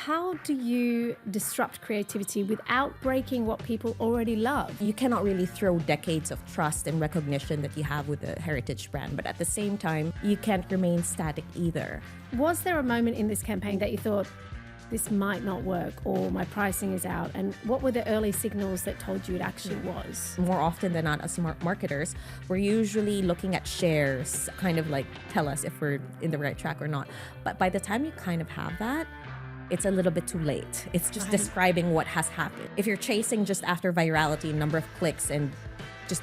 how do you disrupt creativity without breaking what people already love? You cannot really throw decades of trust and recognition that you have with a heritage brand, but at the same time, you can't remain static either. Was there a moment in this campaign that you thought, this might not work, or my pricing is out? And what were the early signals that told you it actually was? More often than not, as smart marketers, we're usually looking at shares, kind of like tell us if we're in the right track or not. But by the time you kind of have that, it's a little bit too late. It's just describing what has happened. If you're chasing just after virality, number of clicks, and just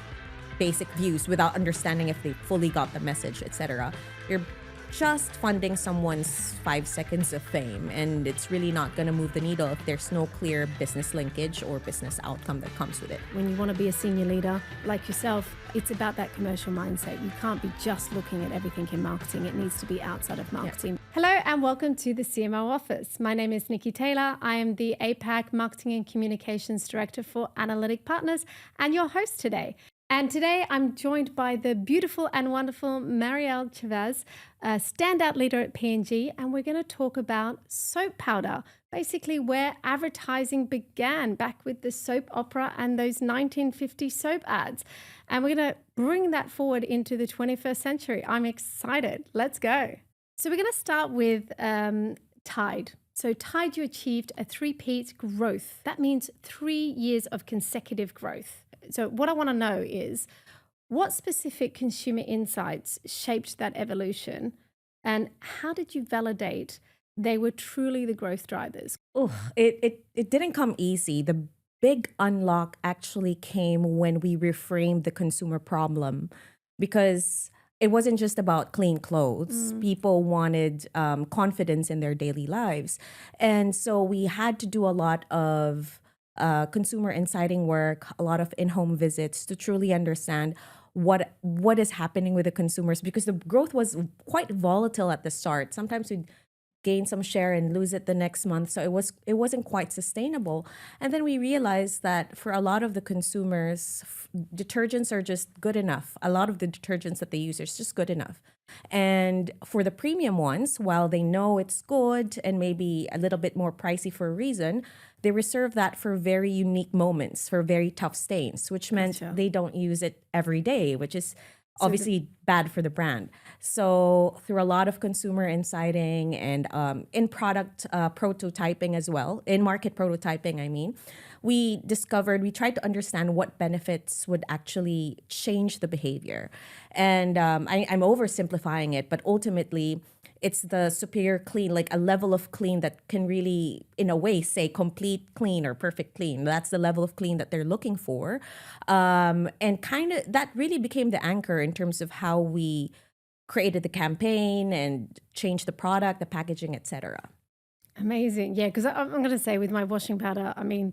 basic views without understanding if they fully got the message, etc., you're just funding someone's 5 seconds of fame, and it's really not going to move the needle if there's no clear business linkage or business outcome that comes with it. When you want to be a senior leader like yourself, it's about that commercial mindset. You can't be just looking at everything in marketing. It needs to be outside of marketing. Yeah. Hello and welcome to the CMO office. My name is Nikki Taylor. I am the APAC Marketing and Communications Director for Analytic Partners and your host today. And today I'm joined by the beautiful and wonderful Marielle Chavez, a standout leader at P&G, and we're going to talk about soap powder, basically where advertising began back with the soap opera and those 1950 soap ads. And we're going to bring that forward into the 21st century. I'm excited. Let's go. So we're going to start with Tide. So Tide, you achieved a 3-peat growth. That means 3 years of consecutive growth. So what I want to know is what specific consumer insights shaped that evolution, and how did you validate they were truly the growth drivers? Oh, it didn't come easy. The big unlock actually came when we reframed the consumer problem, because it wasn't just about clean clothes. People wanted confidence in their daily lives. And so we had to do a lot of consumer insighting work, a lot of in-home visits to truly understand what is happening with the consumers, because the growth was quite volatile at the start. Sometimes we'd gain some share and lose it the next month. So it wasn't quite sustainable. And then we realized that for a lot of the consumers, detergents are just good enough. A lot of the detergents that they use is just good enough. And for the premium ones, while they know it's good and maybe a little bit more pricey for a reason, they reserve that for very unique moments, for very tough stains, which meant they don't use it every day, which is obviously bad for the brand. So through a lot of consumer insighting and in product prototyping as well, in market prototyping, I mean, we tried to understand what benefits would actually change the behavior. And I'm oversimplifying it, but ultimately it's the superior clean, like a level of clean that can really, in a way, say complete clean or perfect clean. That's the level of clean that they're looking for. And kind of that really became the anchor in terms of how we created the campaign and changed the product, the packaging, etc. Amazing. Yeah, because I'm going to say with my washing powder, I mean,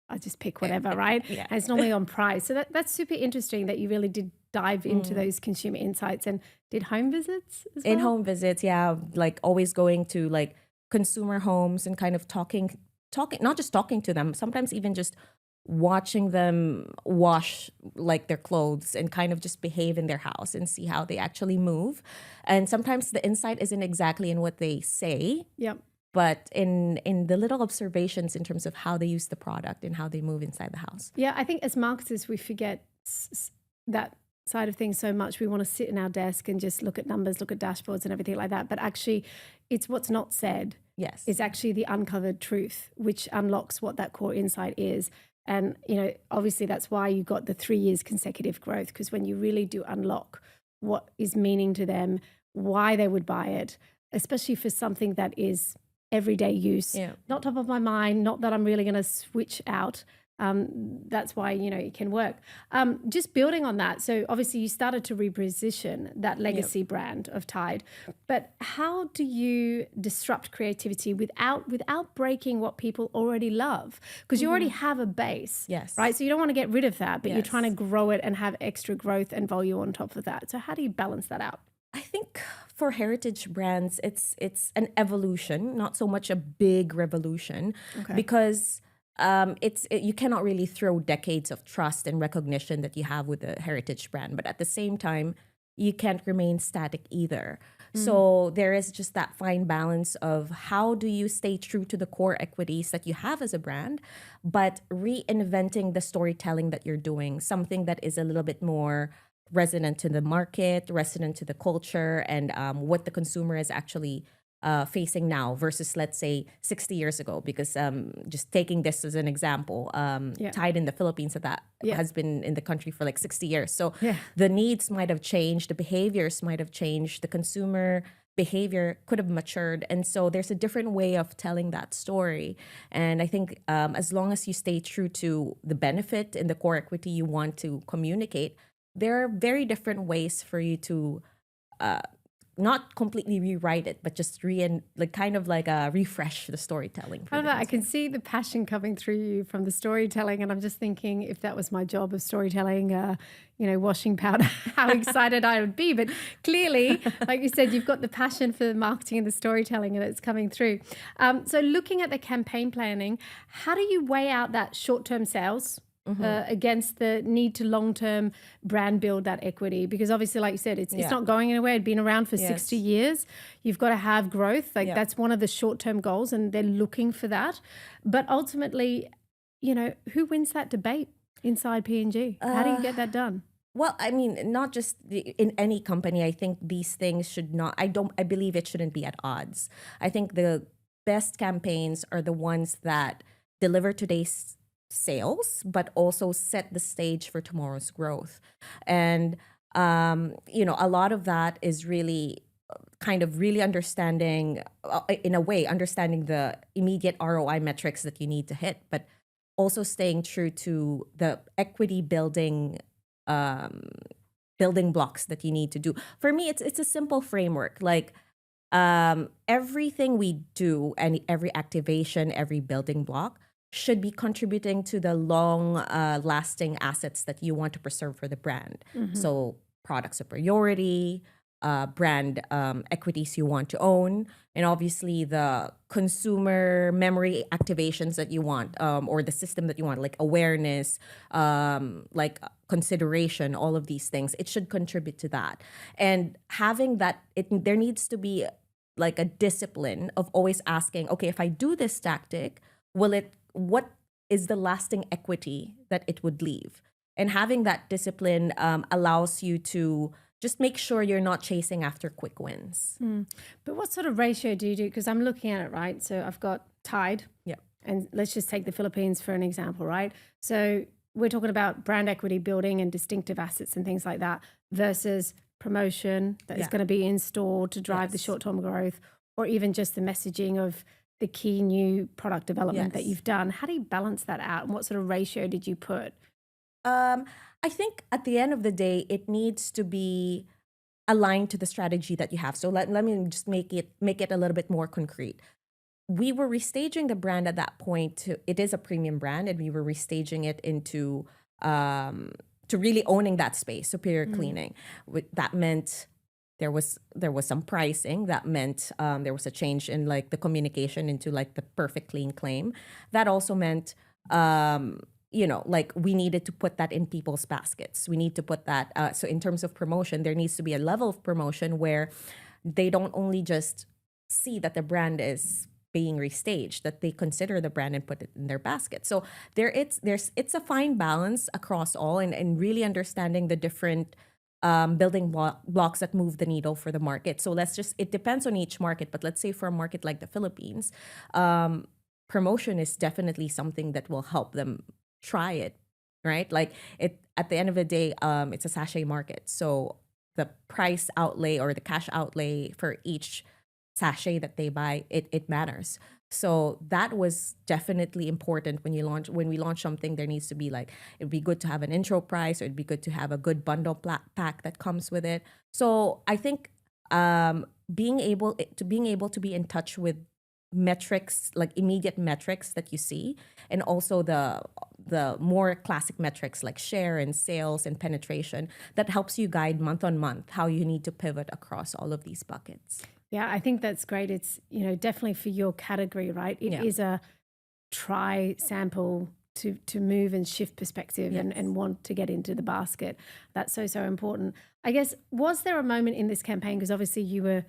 I just pick whatever, right? Yeah. And it's normally on price. So that's super interesting that you really did dive into those consumer insights and did home visits as well? In-home visits, yeah. Like always going to like consumer homes and kind of talking, not just talking to them, sometimes even just watching them wash like their clothes and kind of just behave in their house and see how they actually move. And sometimes the insight isn't exactly in what they say. Yep. But in the little observations in terms of how they use the product and how they move inside the house. Yeah, I think as marketers, we forget that side of things so much. We want to sit in our desk and just look at numbers, look at dashboards and everything like that. But actually, it's what's not said. Yes. Is actually the uncovered truth, which unlocks what that core insight is. And, you know, obviously that's why you got the 3 years consecutive growth, because when you really do unlock what is meaning to them, why they would buy it, especially for something that is everyday use, not top of my mind, not that I'm really going to switch out. That's why, you know, it can work. Just building on that. So obviously you started to reposition that legacy brand of Tide, but how do you disrupt creativity without breaking what people already love? Because you already have a base, right? So you don't want to get rid of that, but you're trying to grow it and have extra growth and volume on top of that. So how do you balance that out? I think for heritage brands, it's an evolution, not so much a big revolution, because you cannot really throw decades of trust and recognition that you have with a heritage brand, but at the same time, you can't remain static either. So there is just that fine balance of how do you stay true to the core equities that you have as a brand, but reinventing the storytelling that you're doing, something that is a little bit more resonant to the market, resonant to the culture, and what the consumer is actually facing now versus, let's say, 60 years ago. Because just taking this as an example, Tide in the Philippines that has been in the country for like 60 years. So the needs might have changed, the behaviors might have changed, the consumer behavior could have matured. And so there's a different way of telling that story. And I think as long as you stay true to the benefit and the core equity you want to communicate, there are very different ways for you to not completely rewrite it, but just refresh the storytelling. I don't know. I can see the passion coming through you from the storytelling, and I'm just thinking if that was my job of storytelling, washing powder, how excited I would be. But clearly, like you said, you've got the passion for the marketing and the storytelling, and it's coming through. So, looking at the campaign planning, how do you weigh out that short-term sales against the need to long-term brand build that equity? Because obviously, like you said, it's not going anywhere. It's been around for 60 years. You've got to have growth. That's one of the short-term goals, and they're looking for that. But ultimately, who wins that debate inside P&G? How do you get that done? Well, I mean, not just in any company. I think these things should not, I believe it shouldn't be at odds. I think the best campaigns are the ones that deliver today's sales, but also set the stage for tomorrow's growth. And, a lot of that is really kind of really understanding, in a way, understanding the immediate ROI metrics that you need to hit, but also staying true to the equity building blocks that you need to do. For me, it's a simple framework. Like everything we do and every activation, every building block should be contributing to the long lasting assets that you want to preserve for the brand. So product superiority, brand equities you want to own, and obviously the consumer memory activations that you want, or the system that you want, like awareness, like consideration, all of these things. It should contribute to that. And having that, there needs to be like a discipline of always asking, okay, if I do this tactic, what is the lasting equity that it would leave? And having that discipline allows you to just make sure you're not chasing after quick wins. But what sort of ratio do you do? Because I'm looking at it, right? So I've got Tide. Yeah. And let's just take the Philippines for an example, right? So we're talking about brand equity building and distinctive assets and things like that versus promotion that is going to be in store to drive the short-term growth, or even just the messaging of the key new product development that you've done. How do you balance that out? And what sort of ratio did you put? I think at the end of the day, it needs to be aligned to the strategy that you have. So let me just make it a little bit more concrete. We were restaging the brand at that point it is a premium brand, and we were restaging it into to really owning that space, superior cleaning. That meant there was some pricing. That meant there was a change in like the communication into like the perfect clean claim. That also meant like we needed to put that in people's baskets. We need to put that. So in terms of promotion, there needs to be a level of promotion where they don't only just see that the brand is being restaged, that they consider the brand and put it in their basket. So it's a fine balance across all, and really understanding the different building blocks that move the needle for the market. So it depends on each market, but let's say for a market like the Philippines, promotion is definitely something that will help them try it, right? Like at the end of the day, it's a sachet market. So the price outlay or the cash outlay for each sachet that they buy, it matters. So that was definitely important when we launch something. There needs to be it'd be good to have an intro price, or it'd be good to have a good bundle pack that comes with it. So I think being able to be in touch with metrics, like immediate metrics that you see, and also the more classic metrics like share and sales and penetration, that helps you guide month on month how you need to pivot across all of these buckets. Yeah, I think that's great. It's, definitely for your category, right? It is a try sample to move and shift perspective and want to get into the basket. That's so important. I guess, was there a moment in this campaign, because obviously you were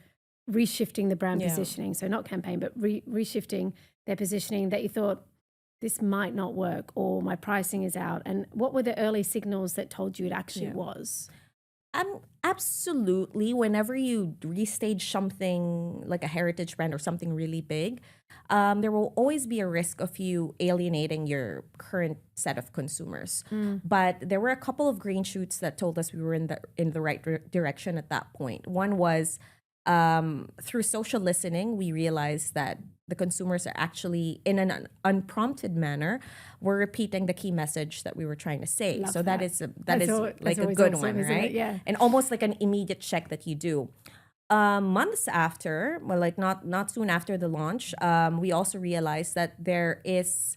reshifting the brand Yeah. positioning. So not campaign, but reshifting their positioning that you thought this might not work or my pricing is out? And what were the early signals that told you it actually Yeah. was? Absolutely. Whenever you restage something like a heritage brand or something really big, there will always be a risk of you alienating your current set of consumers. But there were a couple of green shoots that told us we were in the right direction at that point. One was through social listening, we realized that the consumers are actually, in an unprompted manner, were repeating the key message that we were trying to say. Love so that. that is That's like a always good awesome, one, isn't it? right? Yeah. And almost like an immediate check that you do. Months after, well, like not soon after the launch, we also realized that there is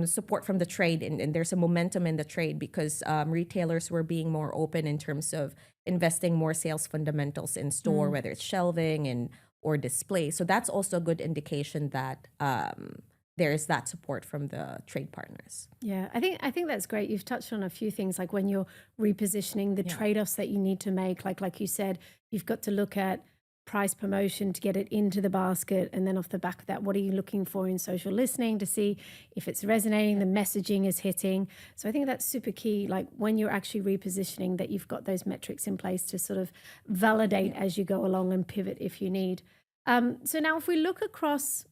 support from the trade, and there's a momentum in the trade because retailers were being more open in terms of investing more sales fundamentals in store, whether it's shelving and or display. So that's also a good indication that there is that support from the trade partners. Yeah, I think that's great. You've touched on a few things, like when you're repositioning, the trade-offs that you need to make. Like you said, you've got to look at price promotion to get it into the basket, and then off the back of that, what are you looking for in social listening to see if it's resonating, the messaging is hitting. So I think that's super key. Like when you're actually repositioning, that you've got those metrics in place to sort of validate as you go along and pivot if you need. So now, if we look across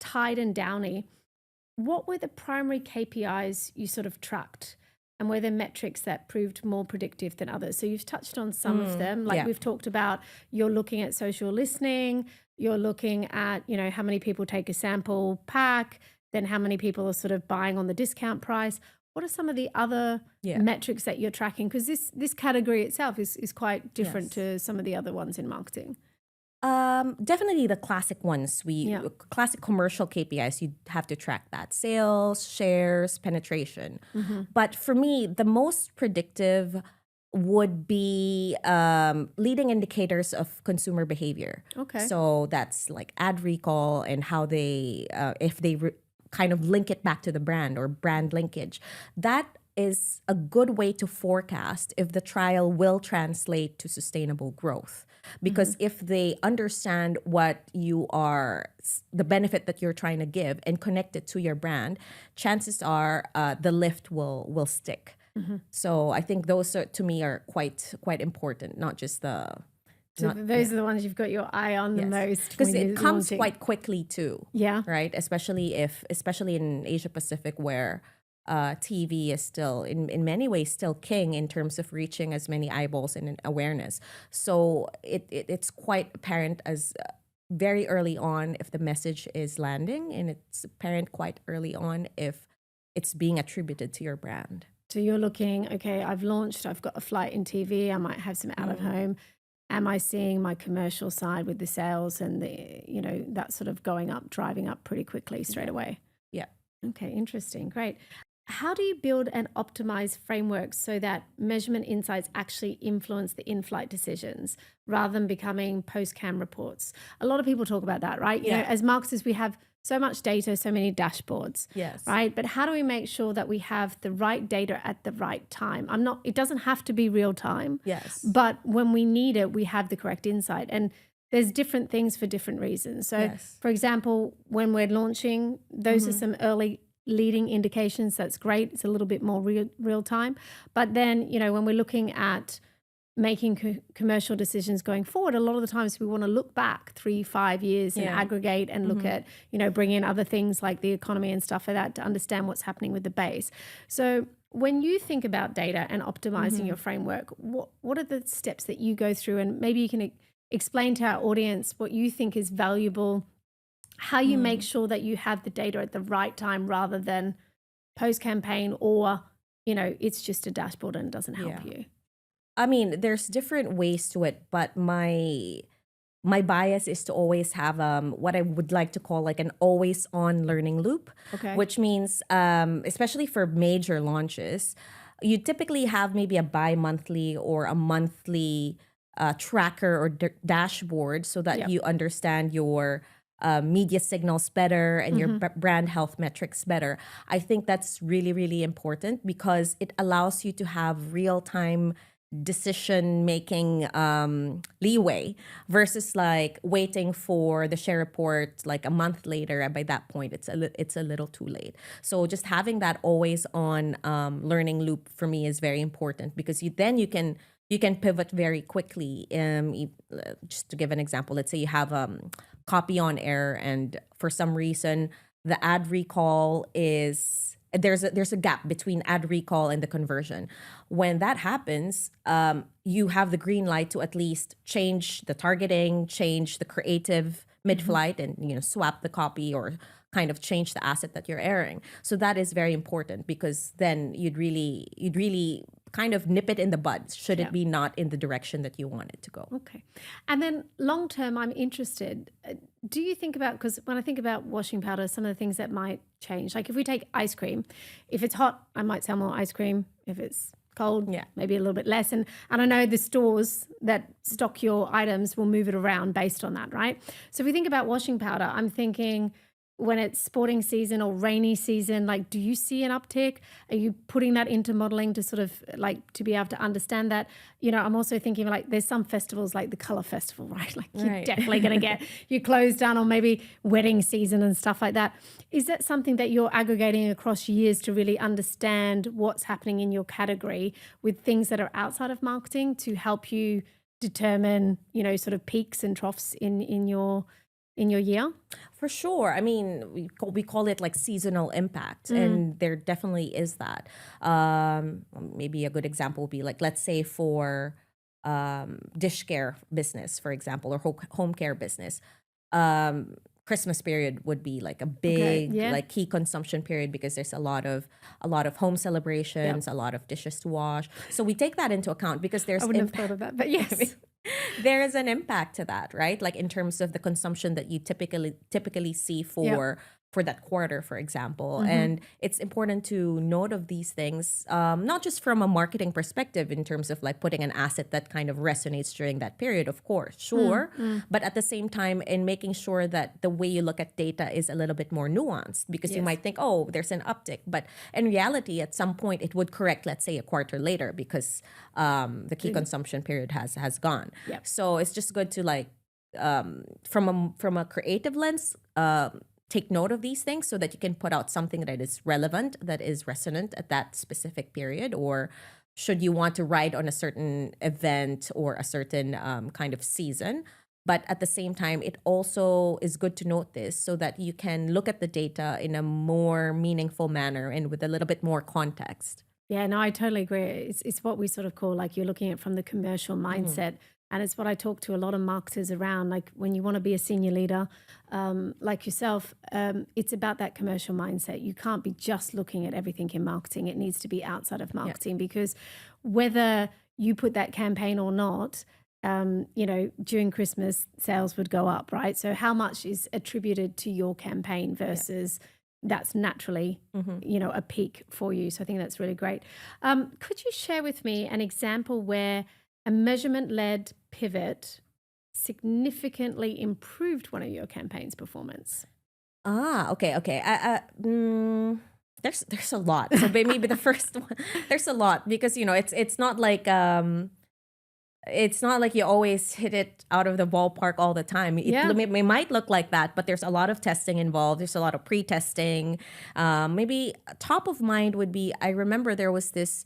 Tide and Downy, what were the primary KPIs you sort of tracked? And were there metrics that proved more predictive than others? So you've touched on some of them. Like we've talked about, you're looking at social listening, you're looking at, how many people take a sample pack, then how many people are sort of buying on the discount price. What are some of the other metrics that you're tracking? Because this category itself is quite different to some of the other ones in marketing. Definitely the classic ones. Classic commercial KPIs, you have to track that. Sales, shares, penetration. But for me, the most predictive would be leading indicators of consumer behavior. Okay. So that's like ad recall and how they, if they kind of link it back to the brand or brand linkage. That is a good way to forecast if the trial will translate to sustainable growth. Because if they understand what you are, the benefit that you're trying to give and connect it to your brand, chances are the lift will stick. So I think those are, to me, are quite important, not just the... So those are the ones you've got your eye on the most. Because it comes quite quickly too. Yeah. Right? Especially in Asia Pacific, where TV is still in many ways still king in terms of reaching as many eyeballs and awareness. So it's quite apparent as very early on if the message is landing, and it's apparent quite early on if it's being attributed to your brand. So you're looking, okay, I've launched, I've got a flight in TV, I might have some out of home. Am I seeing my commercial side with the sales and the, that sort of going up, driving up pretty quickly straight away? Yeah. Okay, interesting. Great. How do you build and optimize frameworks so that measurement insights actually influence the in-flight decisions rather than becoming post-cam reports? A lot of people talk about that, right? You know, as marketers, we have so much data, so many dashboards, right? But how do we make sure that we have the right data at the right time? It doesn't have to be real time, but when we need it, we have the correct insight. And there's different things for different reasons. So for example, when we're launching, those are some early leading indications. That's great. It's a little bit more real time. But then, when we're looking at making commercial decisions going forward, a lot of the times we want to look back 3-5 years and aggregate and look at, bring in other things like the economy and stuff like that to understand what's happening with the base. So when you think about data and optimizing your framework, what are the steps that you go through? And maybe you can explain to our audience what you think is valuable, how you make sure that you have the data at the right time rather than post-campaign or, it's just a dashboard and it doesn't help you. I mean, there's different ways to it, but my bias is to always have what I would like to call like an always on learning loop, which means especially for major launches, you typically have maybe a bi-monthly or a monthly tracker or dashboard so that you understand your media signals better and your brand health metrics better. I think that's really, really important because it allows you to have real-time decision making leeway versus like waiting for the share report like a month later, and by that point it's a little too late. So just having that always on learning loop for me is very important, because you can pivot very quickly. Just to give an example, let's say you have copy on air, and for some reason the ad recall is there's a gap between ad recall and the conversion. When that happens, you have the green light to at least change the targeting, change the creative mid-flight, and swap the copy or kind of change the asset that you're airing. So that is very important, because then you'd really kind of nip it in the bud should it be not in the direction that you want it to go. Okay. And then long term, I'm interested, do you think about, because when I think about washing powder, some of the things that might change, like if we take ice cream, if it's hot, I might sell more ice cream. If it's cold, maybe a little bit less. And I know the stores that stock your items will move it around based on that, right? So if we think about washing powder, I'm thinking, when it's sporting season or rainy season, like, do you see an uptick? Are you putting that into modeling to sort of like to be able to understand that? I'm also thinking like there's some festivals like the Color Festival, right? Like you're definitely going to get your clothes done, or maybe wedding season and stuff like that. Is that something that you're aggregating across years to really understand what's happening in your category with things that are outside of marketing to help you determine, sort of peaks and troughs in your year? For sure. I mean, we call it like seasonal impact, and there definitely is that. Maybe a good example would be like, let's say for dish care business, for example, or home care business. Christmas period would be like a big like key consumption period, because there's a lot of home celebrations, a lot of dishes to wash. So we take that into account, because there's I wouldn't have thought of that, but yes. There is an impact to that, right? Like in terms of the consumption that you typically see for that quarter, for example. And it's important to note of these things, not just from a marketing perspective in terms of like putting an asset that kind of resonates during that period, of course, sure. But at the same time, in making sure that the way you look at data is a little bit more nuanced, because you might think, oh, there's an uptick. But in reality, at some point, it would correct, let's say, a quarter later, because the key consumption period has gone. So it's just good to like, from a creative lens, take note of these things so that you can put out something that is relevant, that is resonant at that specific period, or should you want to ride on a certain event or a certain kind of season. But at the same time, it also is good to note this so that you can look at the data in a more meaningful manner and with a little bit more context. Yeah, no, I totally agree. It's what we sort of call, like, you're looking at from the commercial mindset. And it's what I talk to a lot of marketers around. Like when you want to be a senior leader, like yourself, it's about that commercial mindset. You can't be just looking at everything in marketing. It needs to be outside of marketing, because whether you put that campaign or not, during Christmas, sales would go up, right? So how much is attributed to your campaign versus that's naturally, a peak for you. So I think that's really great. Could you share with me an example where a measurement-led pivot significantly improved one of your campaign's performance? Okay. There's a lot. So maybe the first one, there's a lot, because it's not like you always hit it out of the ballpark all the time. It might look like that, but there's a lot of testing involved. There's a lot of pre-testing. Maybe top of mind would be, I remember there was this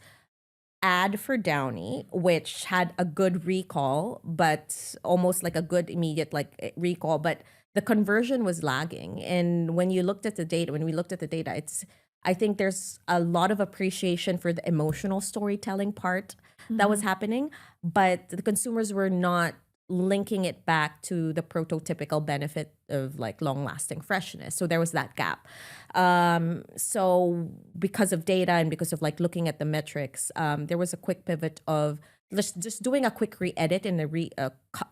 ad for Downy, which had a good recall, but almost like a good immediate like recall, but the conversion was lagging. And when we looked at the data, I think there's a lot of appreciation for the emotional storytelling part that was happening, but the consumers were not linking it back to the prototypical benefit of like long-lasting freshness. So there was that gap. So because of data and because of like looking at the metrics, there was a quick pivot of just doing a quick re-edit and a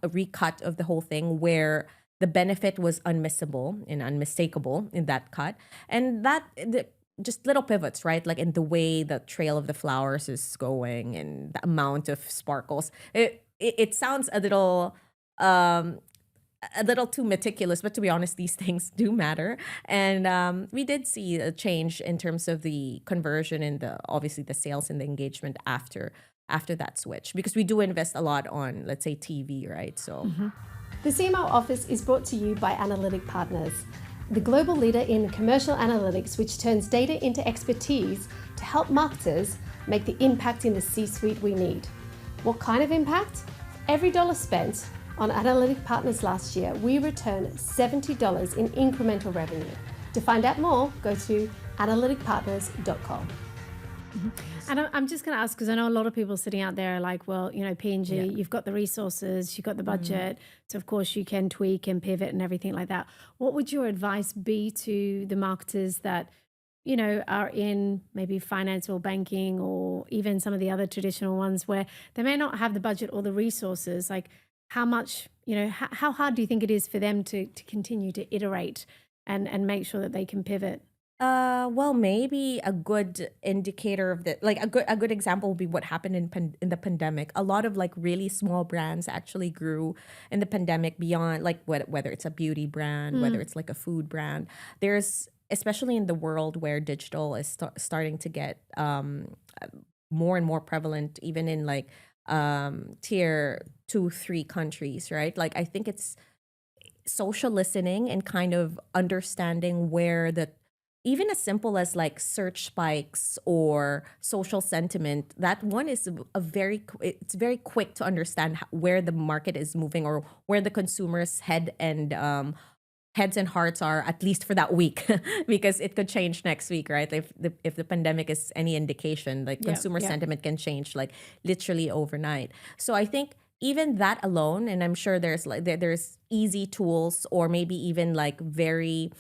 recut of the whole thing, where the benefit was unmissable and unmistakable in that cut. And just little pivots, right? Like in the way the trail of the flowers is going and the amount of sparkles. It sounds a little too meticulous, but to be honest, these things do matter. And we did see a change in terms of the conversion and obviously the sales and the engagement after. after that switch, because we do invest a lot on, let's say, TV, right? So The CMO office is brought to you by Analytic Partners, the global leader in commercial analytics, which turns data into expertise to help marketers make the impact in the C-suite we need. What kind of impact? For every dollar spent on Analytic Partners last year, we return $70 in incremental revenue. To find out more, go to analyticpartners.com. And I'm just going to ask, because I know a lot of people sitting out there are like, well, you know, P&G, you've got the resources, you've got the budget, so of course you can tweak and pivot and everything like that. What would your advice be to the marketers that, you know, are in maybe finance or banking or even some of the other traditional ones where they may not have the budget or the resources? Like, how much, you know, how hard do you think it is for them to continue to iterate and make sure that they can pivot? Well, maybe a good indicator of the, like, a good example would be what happened in the pandemic. A lot of like really small brands actually grew in the pandemic beyond, like, whether it's a beauty brand, whether it's like a food brand. There's, especially in the world where digital is starting to get more and more prevalent, even in like tier 2, 3 countries, right? Like, I think it's social listening and kind of understanding where the, even as simple as like search spikes or social sentiment, that one is it's very quick to understand where the market is moving or where the consumer's heads and hearts are, at least for that week, because it could change next week, right? If the pandemic is any indication, like consumer sentiment can change like literally overnight. So I think even that alone, and I'm sure there's like there's easy tools or maybe even like very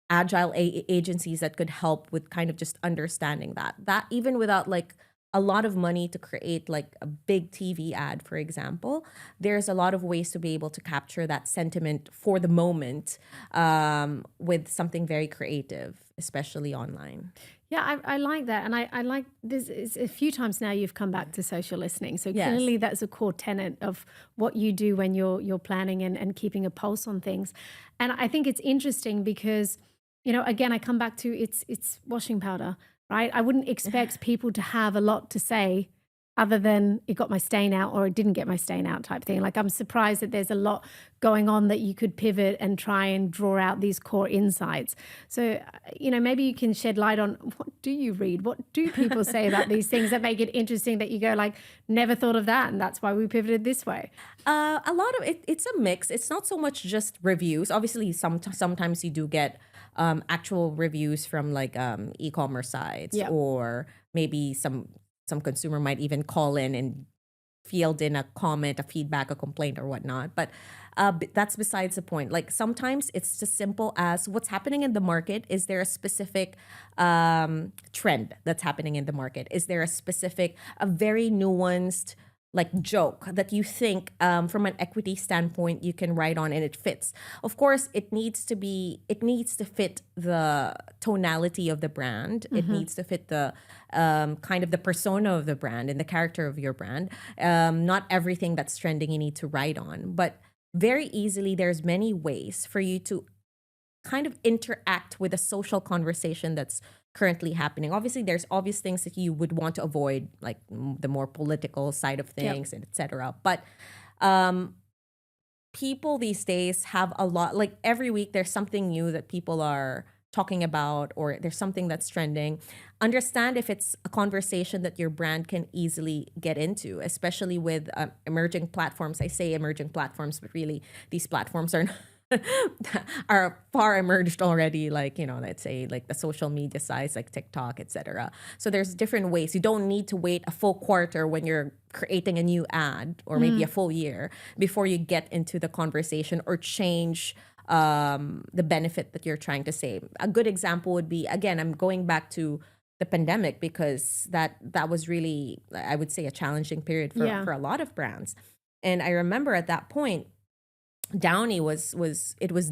agile agencies that could help with kind of just understanding that even without like a lot of money to create like a big TV ad, for example, there's a lot of ways to be able to capture that sentiment for the moment with something very creative, especially online. Yeah, I like that. And I like this. Is a few times now you've come back to social listening. So clearly that's a core tenet of what you do when you're planning and keeping a pulse on things. And I think it's interesting because, you know, again, I come back to it's washing powder, right? I wouldn't expect people to have a lot to say other than it got my stain out or it didn't get my stain out type thing. Like, I'm surprised that there's a lot going on that you could pivot and try and draw out these core insights. So, you know, maybe you can shed light on, what do you read? What do people say about these things that make it interesting that you go like, never thought of that, and that's why we pivoted this way? A lot of it's a mix. It's not so much just reviews. Obviously, sometimes you do get actual reviews from like e-commerce sites, or maybe some consumer might even call in and field in a comment, a feedback, a complaint, or whatnot. But that's besides the point. Like, sometimes it's just simple as what's happening in the market. Is there a specific trend that's happening in the market? Is there a very nuanced like joke that you think from an equity standpoint you can write on and it fits? Of course, it needs to fit the tonality of the brand. It needs to fit the kind of the persona of the brand and the character of your brand. Not everything that's trending you need to write on, but very easily there's many ways for you to kind of interact with a social conversation that's currently happening. Obviously, there's obvious things that you would want to avoid, like the more political side of things, and etc. But people these days have a lot, like every week there's something new that people are talking about, or there's something that's trending. Understand if it's a conversation that your brand can easily get into, especially with emerging platforms. I say emerging platforms, but really these platforms are far emerged already, like, you know, let's say like the social media sites like TikTok, etc. So there's different ways. You don't need to wait a full quarter when you're creating a new ad, or maybe a full year before you get into the conversation or change the benefit that you're trying to say. A good example would be, again, I'm going back to the pandemic, because that was really, I would say, a challenging period for a lot of brands. And I remember at that point, Downy was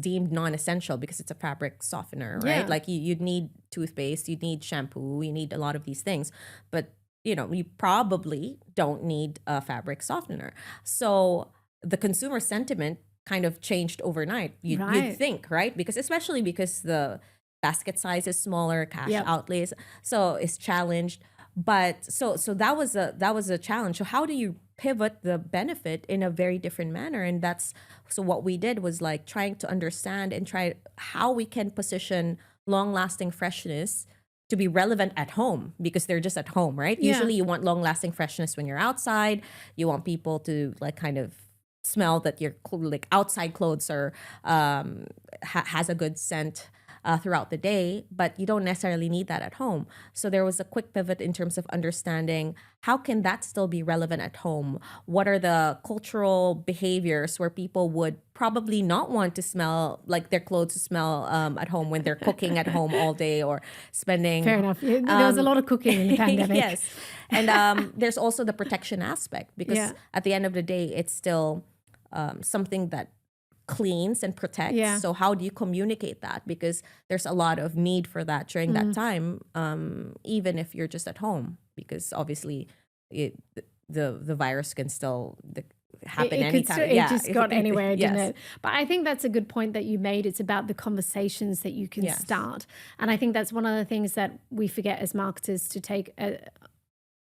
deemed non-essential because it's a fabric softener, right? Yeah. Like you'd need toothpaste, you'd need shampoo, you need a lot of these things, but you know, you probably don't need a fabric softener. So the consumer sentiment kind of changed overnight. You'd think, right? Especially because the basket size is smaller, cash outlays, so it's challenged. But so that was a challenge. So how do you pivot the benefit in a very different manner? And that's so what we did was like trying to understand and try how we can position long lasting freshness to be relevant at home, because they're just at home, right? Yeah. Usually you want long lasting freshness when you're outside. You want people to like kind of smell that your like outside clothes are has a good scent throughout the day, but you don't necessarily need that at home. So there was a quick pivot in terms of understanding how can that still be relevant at home? What are the cultural behaviors where people would probably not want to smell like their clothes to smell at home when they're cooking at home all day or spending. Fair enough. There was a lot of cooking in the pandemic. Yes. And there's also the protection aspect, because at the end of the day, it's still something that cleans and protects. Yeah. So how do you communicate that? Because there's a lot of need for that during that time, even if you're just at home, because obviously the virus can still happen anytime. It just got anywhere, didn't it? But I think that's a good point that you made. It's about the conversations that you can start. And I think that's one of the things that we forget as marketers to take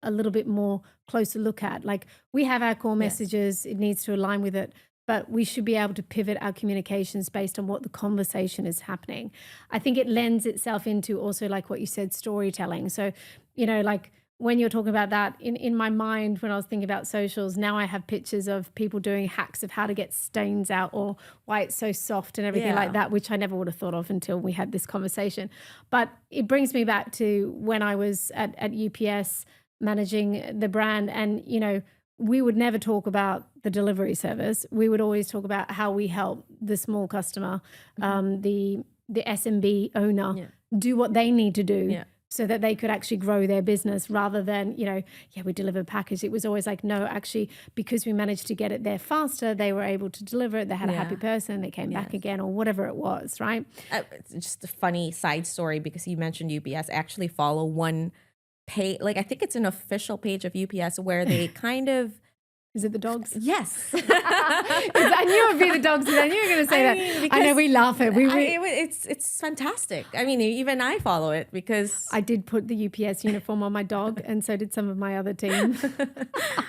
a little bit more closer look at. Like, we have our core messages, it needs to align with it, but we should be able to pivot our communications based on what the conversation is happening. I think it lends itself into also, like what you said, storytelling. So, you know, like when you're talking about that, in my mind, when I was thinking about socials, now I have pictures of people doing hacks of how to get stains out or why it's so soft and everything like that, which I never would have thought of until we had this conversation. But it brings me back to when I was at UPS managing the brand, and, you know, we would never talk about the delivery service. We would always talk about how we help the small customer, the SMB owner do what they need to do so that they could actually grow their business, rather than, you know, we deliver a package. It was always like, no, actually, because we managed to get it there faster, they were able to deliver it. They had a happy person. They came back again, or whatever it was, right? It's just a funny side story, because you mentioned UPS. I actually follow one page, like I think it's an official page of UPS where they kind of Is it the dogs? Yes. I knew it would be the dogs, and I knew you were going to say that. I know we laugh at it. It's fantastic. I mean, even I follow it because I did put the UPS uniform on my dog, and so did some of my other team.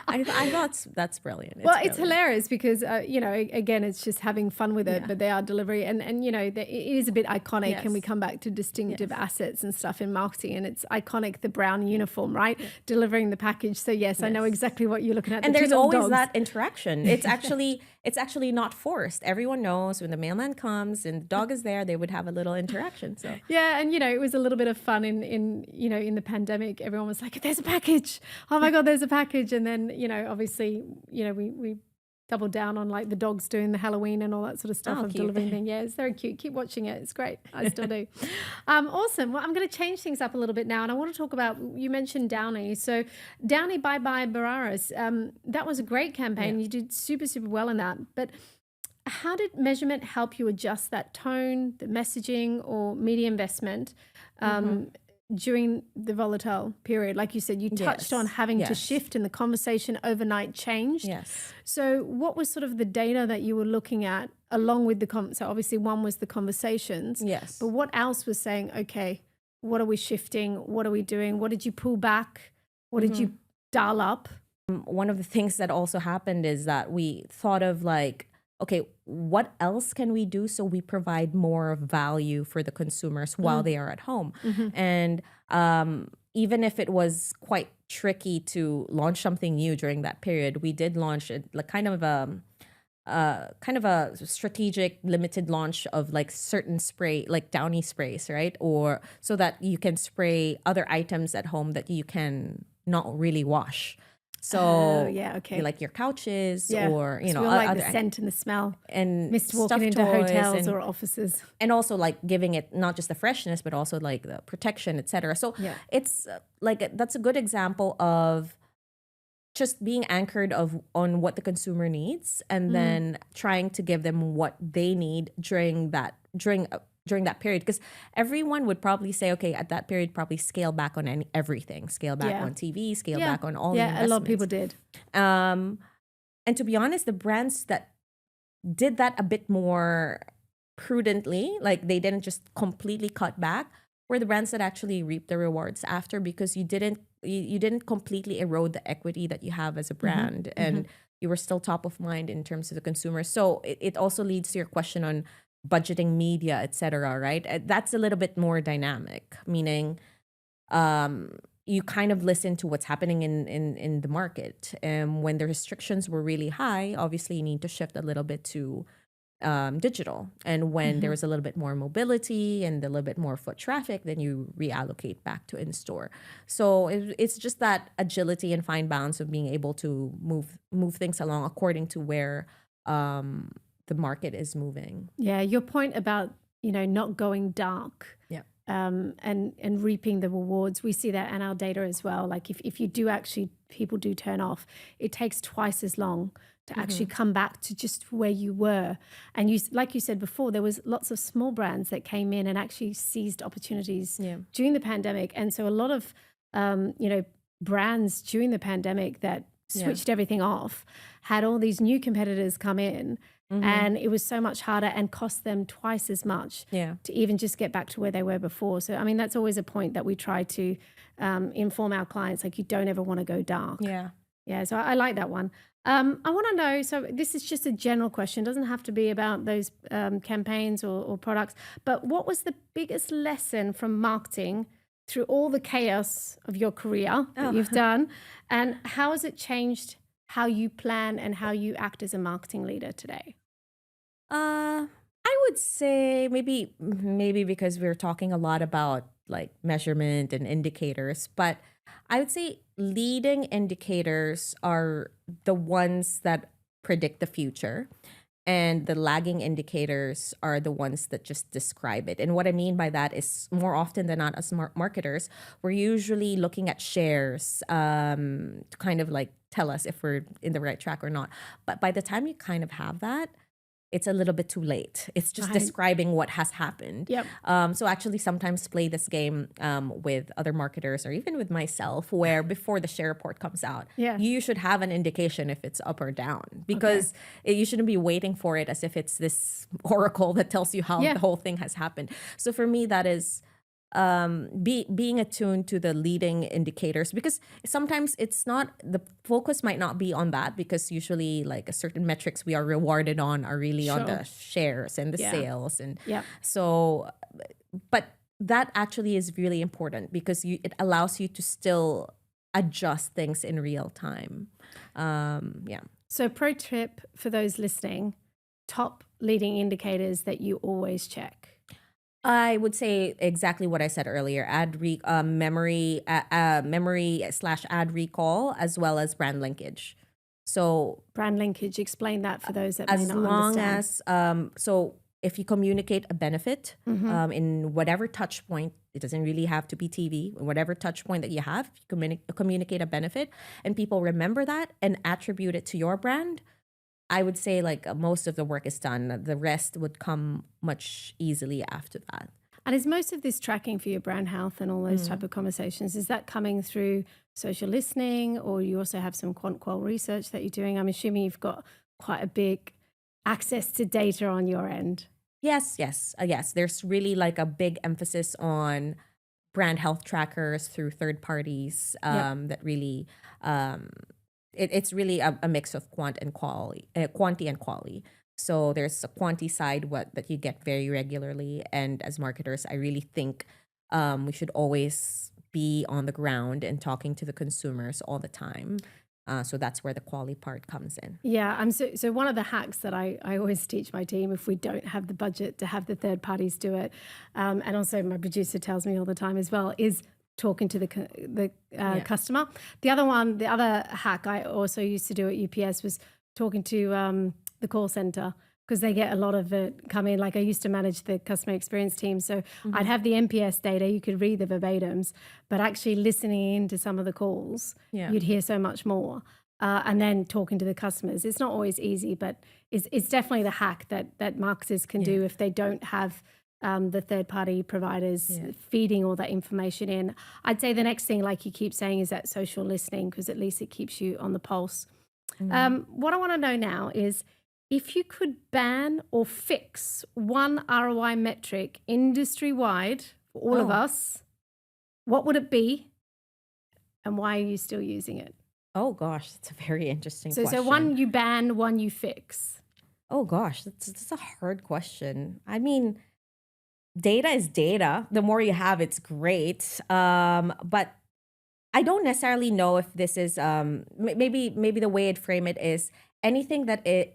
I thought that's brilliant. It's hilarious because, again, it's just having fun with it, but they are delivery. And it is a bit iconic, and we come back to distinctive assets and stuff in marketing, and it's iconic, the brown uniform, right? Delivering the package. So, yes, I know exactly what you're looking at. And there's always that interaction. It's actually not forced. Everyone knows when the mailman comes and the dog is there, they would have a little interaction. So yeah, and it was a little bit of fun in the pandemic. Everyone was like, "There's a package! Oh my God, there's a package!" And then obviously we doubled down on like the dogs doing the Halloween and all that sort of stuff of delivering things. Yeah, it's very cute. Keep watching it. It's great. I still do. Awesome. Well, I'm going to change things up a little bit now, and I want to talk about, you mentioned Downy. So Downy Bye Bye Bararas, that was a great campaign. Yeah. You did super, super well in that. But how did measurement help you adjust that tone, the messaging, or media investment during the volatile period? Like you said, you touched on having to shift, and the conversation overnight changed. Yes. So what was sort of the data that you were looking at along with so obviously one was the conversations. Yes. But what else was saying, okay, what are we shifting? What are we doing? What did you pull back? What did you dial up? One of the things that also happened is that we thought of like, okay, what else can we do so we provide more value for the consumers while they are at home? And even if it was quite tricky to launch something new during that period, we did launch it like kind of a strategic limited launch of like certain spray, like Downy sprays, right? Or so that you can spray other items at home that you can not really wash. So like your couches or so like other, the scent and the smell and missed walking into hotels or offices, and also like giving it not just the freshness but also like the protection, etc. So it's like that's a good example of just being anchored on what the consumer needs, and then trying to give them what they need during that period, because everyone would probably say, okay, at that period, probably scale back on everything, scale back on TV, scale back on all the investments. A lot of people did. And to be honest, the brands that did that a bit more prudently, like they didn't just completely cut back, were the brands that actually reaped the rewards after, because you didn't completely erode the equity that you have as a brand, and you were still top of mind in terms of the consumer. So it also leads to your question on budgeting media, etc., right? That's a little bit more dynamic, meaning you kind of listen to what's happening in the market. And when the restrictions were really high, obviously you need to shift a little bit to digital. And when there was a little bit more mobility and a little bit more foot traffic, then you reallocate back to in-store. So it's just that agility and fine balance of being able to move things along according to where the market is moving. Yeah, your point about, not going dark. Yeah. And reaping the rewards. We see that in our data as well. Like if you do actually, people do turn off, it takes twice as long to actually come back to just where you were. And like you said before, there was lots of small brands that came in and actually seized opportunities during the pandemic. And so a lot of, brands during the pandemic that switched everything off had all these new competitors come in. And it was so much harder and cost them twice as much to even just get back to where they were before. So, I mean, that's always a point that we try to inform our clients, like you don't ever want to go dark. Yeah, so I like that one. I want to know, so this is just a general question. It doesn't have to be about those campaigns or products, but what was the biggest lesson from marketing through all the chaos of your career that you've done? And how has it changed how you plan and how you act as a marketing leader today? I would say maybe because we're talking a lot about like measurement and indicators, but I would say leading indicators are the ones that predict the future, and the lagging indicators are the ones that just describe it. And what I mean by that is, more often than not, as marketers, we're usually looking at shares to kind of like tell us if we're in the right track or not. But by the time you kind of have that, it's a little bit too late. It's just describing what has happened. So actually sometimes play this game with other marketers or even with myself, where before the share report comes out, you should have an indication if it's up or down, because you shouldn't be waiting for it as if it's this oracle that tells you how the whole thing has happened. So for me, that is being attuned to the leading indicators, because sometimes it's not, the focus might not be on that, because usually like a certain metrics we are rewarded on are really on the shares and the sales, and so, but that actually is really important, because it allows you to still adjust things in real time. So pro tip for those listening, top leading indicators that you always check. I would say exactly what I said earlier: memory / ad recall, as well as brand linkage. So brand linkage, explain that for those that may not understand. As long as so if you communicate a benefit in whatever touch point, it doesn't really have to be TV, whatever touch point that you have, you communicate a benefit and people remember that and attribute it to your brand, I would say like most of the work is done. The rest would come much easily after that. And is most of this tracking for your brand health and all those type of conversations, is that coming through social listening, or you also have some qual research that you're doing? I'm assuming you've got quite a big access to data on your end. Yes. There's really like a big emphasis on brand health trackers through third parties that really... It's really a mix of quanti and quali. So there's a quanti side that you get very regularly, and as marketers, I really think we should always be on the ground and talking to the consumers all the time. So that's where the quali part comes in. Yeah, so one of the hacks that I always teach my team, if we don't have the budget to have the third parties do it, and also my producer tells me all the time as well, is talking to the customer. The other hack I also used to do at UPS was talking to the call center, because they get a lot of it come in. Like I used to manage the customer experience team. So I'd have the NPS data, you could read the verbatims, but actually listening into some of the calls, you'd hear so much more. And then talking to the customers. It's not always easy, but it's definitely the hack that marketers can do if they don't have the third-party providers feeding all that information in. I'd say the next thing, like you keep saying, is that social listening, because at least it keeps you on the pulse. What I want to know now is, if you could ban or fix one ROI metric industry-wide for all of Oh. us, what would it be and why are you still using it? Oh gosh, that's a very interesting So question. one you ban, one you fix. Oh gosh, that's a hard question. I mean, data is data. The more you have, it's great. But I don't necessarily know if this is maybe the way I'd frame it is anything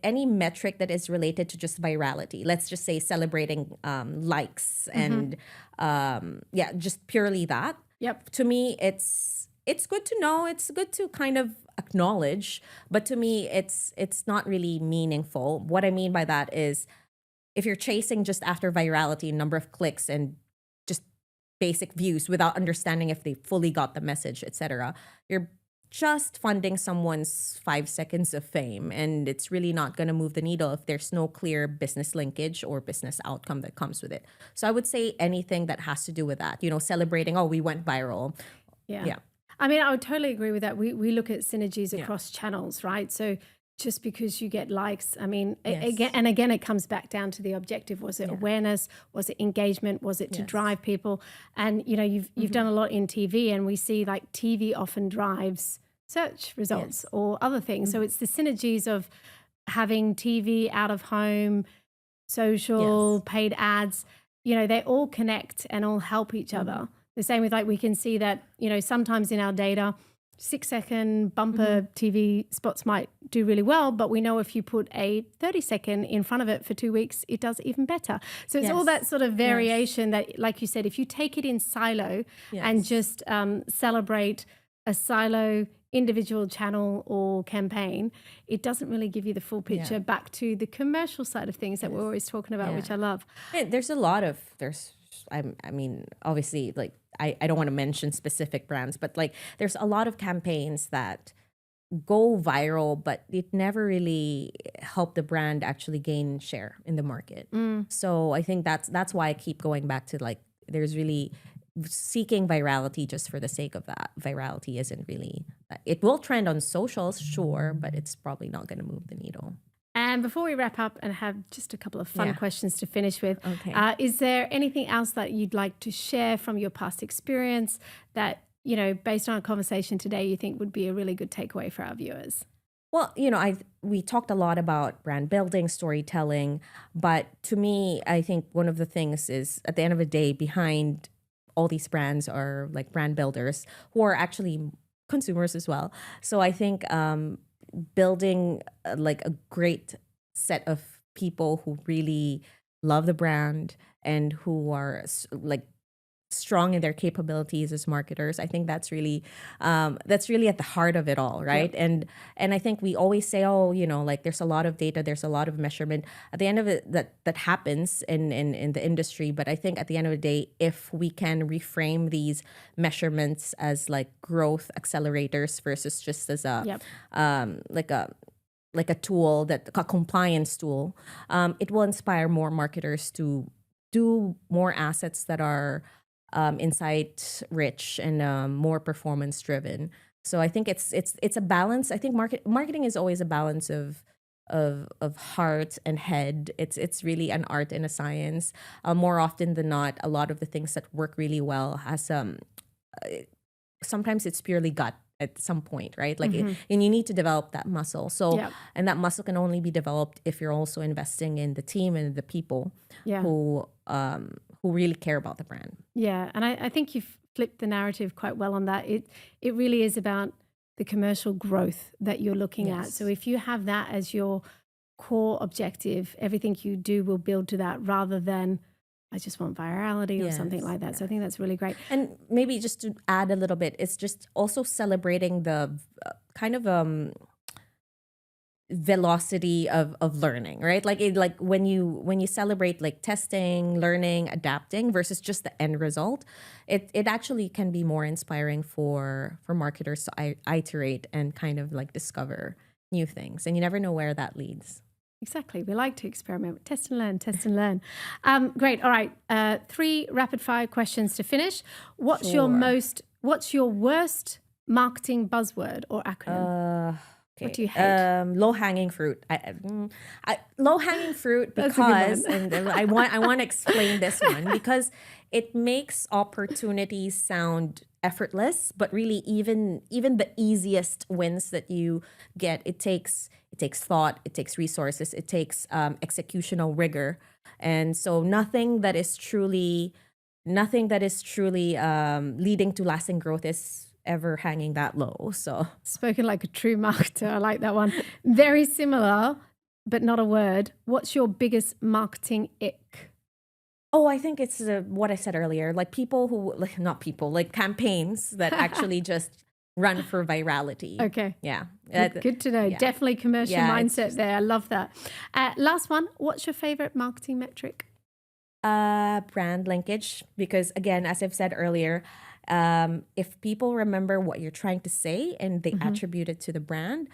any metric that is related to just virality. Let's just say celebrating likes and yeah, just purely that. Yep. To me, it's good to know. It's good to kind of acknowledge, but to me, it's not really meaningful. What I mean by that is if you're chasing just after virality, number of clicks and just basic views without understanding if they fully got the message, etc., you're just funding someone's 5 seconds of fame, and it's really not going to move the needle if there's no clear business linkage or business outcome that comes with it. So I would say anything that has to do with that, celebrating, oh, we went viral. Yeah. I mean, I would totally agree with that. We look at synergies across channels, right? So just because you get likes, I mean, again, it comes back down to the objective. Was it awareness? Was it engagement? Was it to drive people? And, you've done a lot in TV, and we see like TV often drives search results or other things. So it's the synergies of having TV, out of home, social, paid ads, they all connect and all help each other. The same with we can see that, sometimes in our data, 6-second bumper TV spots might do really well, but we know if you put a 30-second in front of it for 2 weeks, it does even better. So it's all that sort of variation that, like you said, if you take it in silo and just celebrate a silo individual channel or campaign, it doesn't really give you the full picture back to the commercial side of things that we're always talking about, which I love. There's I mean, obviously, like, I don't want to mention specific brands, but like there's a lot of campaigns that go viral, but it never really helped the brand actually gain share in the market. So I think that's why I keep going back to like, there's really seeking virality just for the sake of that. Virality isn't really, it will trend on socials, sure, but it's probably not going to move the needle. And before we wrap up and have just a couple of fun questions to finish with, is there anything else that you'd like to share from your past experience that, based on our conversation today, you think would be a really good takeaway for our viewers? Well, we talked a lot about brand building, storytelling, but to me, I think one of the things is at the end of the day, behind all these brands are like brand builders who are actually consumers as well. So I think building like a great set of people who really love the brand and who are like strong in their capabilities as marketers, I think that's really at the heart of it all, right? And I think we always say, oh, like there's a lot of data, there's a lot of measurement. At the end of it, that happens in the industry. But I think at the end of the day, if we can reframe these measurements as like growth accelerators versus just as a like a tool, a compliance tool, it will inspire more marketers to do more assets that are insight rich and more performance driven. So I think it's a balance. I think marketing is always a balance of heart and head. It's really an art and a science. More often than not, a lot of the things that work really well has sometimes it's purely gut at some point, right? Like, and you need to develop that muscle. So, and that muscle can only be developed if you're also investing in the team and the people who really care about the brand. Yeah, and I think you've flipped the narrative quite well on that. It really is about the commercial growth that you're looking at. So if you have that as your core objective, everything you do will build to that rather than I just want virality or something like that. So I think that's really great. And maybe just to add a little bit, it's just also celebrating the kind of velocity of learning, right? Like when you celebrate like testing, learning, adapting versus just the end result, it actually can be more inspiring for marketers to iterate and kind of like discover new things. And you never know where that leads. Exactly. We like to experiment, test and learn, test and learn. Great. All right. 3 rapid fire questions to finish. What's your worst marketing buzzword or acronym? What do you hate? Low-hanging fruit. Low-hanging fruit That's a good one. because, and I want to explain this one because it makes opportunities sound effortless, but really even the easiest wins that you get, it takes thought, it takes resources, it takes executional rigor, and so nothing that is truly leading to lasting growth is ever hanging that low. So Spoken like a true marketer. I like that one. Very similar, but not a word. What's your biggest marketing ick? oh, I think it's what I said earlier, like people who like not people like campaigns that actually just run for virality. Okay. Yeah. Good to know. Yeah. Definitely commercial Yeah, it's mindset there. I love that. Last one. What's your favorite marketing metric? Brand linkage, because again, as I've said earlier, if people remember what you're trying to say and they attribute it to the brand,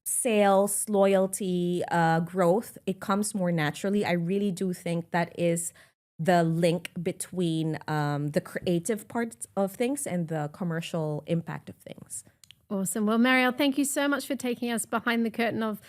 sales, loyalty, growth, it comes more naturally. I really do think that is the link between the creative parts of things and the commercial impact of things. Awesome. Well, Marielle, thank you so much for taking us behind the curtain of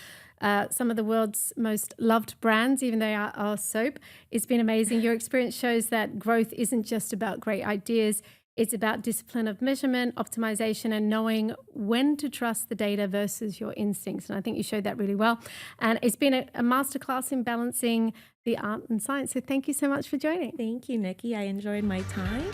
some of the world's most loved brands, even though they are soap. It's been amazing. Your experience shows that growth isn't just about great ideas. It's about discipline of measurement, optimization, and knowing when to trust the data versus your instincts. And I think you showed that really well. And it's been a masterclass in balancing the art and science. So thank you so much for joining. Thank you, Nikki. I enjoyed my time.